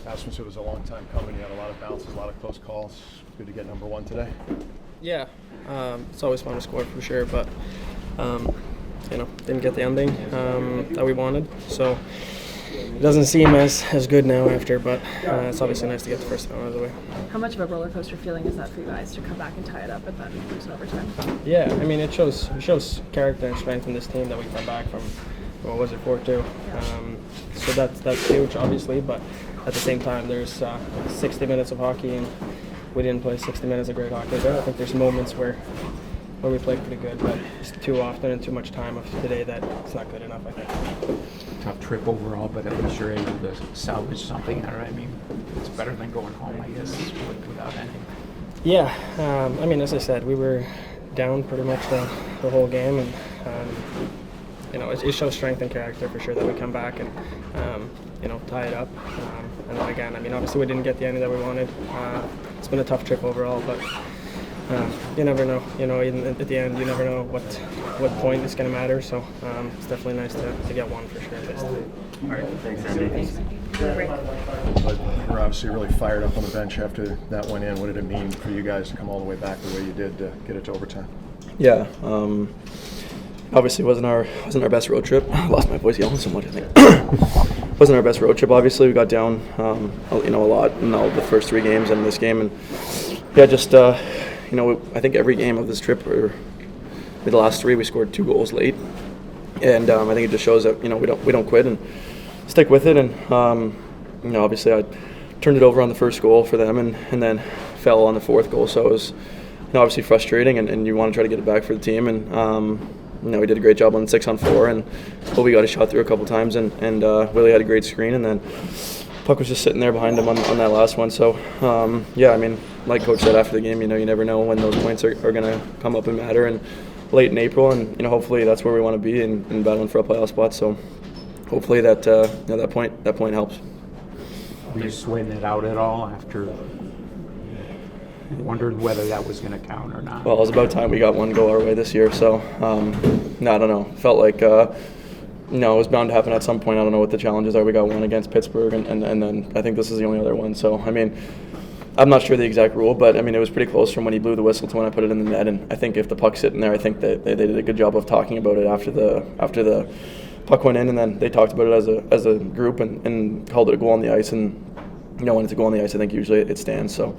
Rasmus, it was a long time coming. You had a lot of bounces, a lot of close calls. Good to get number one today. Yeah, it's always fun to score for sure, but didn't get the ending that we wanted. So it doesn't seem as good now after, but it's obviously nice to get the first one out of the way. How much of a roller coaster feeling is that for you guys to come back and tie it up and then lose in overtime? Yeah, I mean it shows character and strength in this team that we come back from. What was it, 4-2? So that's huge, obviously, but at the same time, there's 60 minutes of hockey, and we didn't play 60 minutes of great hockey. I think there's moments where we play pretty good, but just too often and too much time of today that it's not good enough, I think. Tough trip overall, but at least you're able to salvage something out of it. I mean, it's better than going home, I guess, without anything. Yeah, I mean, as I said, we were down pretty much the whole game, and it shows strength and character for sure that we come back and tie it up. And then again, I mean, obviously we didn't get the ending that we wanted. It's been a tough trip overall, but you never know. At the end, you never know what point it's going to matter. So it's definitely nice to get one for sure. All right, thanks, Sandin. But you were obviously really fired up on the bench after that went in. What did it mean for you guys to come all the way back the way you did to get it to overtime? Yeah, obviously wasn't our best road trip. I lost my voice yelling so much, I think. Wasn't our best road trip. Obviously, we got down, a lot in all the first three games and this game, and yeah, just I think every game of this trip, or the last three, we scored 2 goals late, and I think it just shows that we don't quit and stick with it. And obviously, I turned it over on the first goal for them, and then fell on the fourth goal, so it was obviously frustrating, and you want to try to get it back for the team. And we did a great job on 6-on-4, and Obi got a shot through a couple times, and Willie had a great screen, and then puck was just sitting there behind him on that last one. So I mean, like Coach said after the game, you never know when those points are going to come up and matter, and late in April, and hopefully that's where we want to be in battling for a playoff spot. So hopefully that point helps. Were you sweating it out at all after? Wondered whether that was going to count or not. Well, it was about time we got one goal our way this year, so I don't know. Felt like it was bound to happen at some point. I don't know what the challenges are. We got one against Pittsburgh, and then I think this is the only other one. So I mean, I'm not sure the exact rule, but I mean it was pretty close from when he blew the whistle to when I put it in the net. And I think if the puck's sitting there, I think that they did a good job of talking about it after the puck went in, and then they talked about it as a group and called it a goal on the ice. And when it's a goal on the ice, I think usually it stands. So.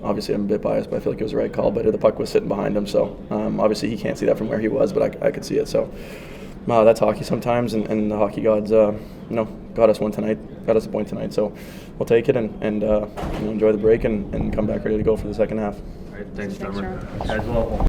Obviously I'm a bit biased, but I feel like it was the right call. But the puck was sitting behind him, so obviously he can't see that from where he was, but I could see it. So that's hockey sometimes, and the hockey gods, got us a point tonight. So we'll take it and enjoy the break and come back ready to go for the second half. All right, thanks, Thanks, Strome. Strome. As well.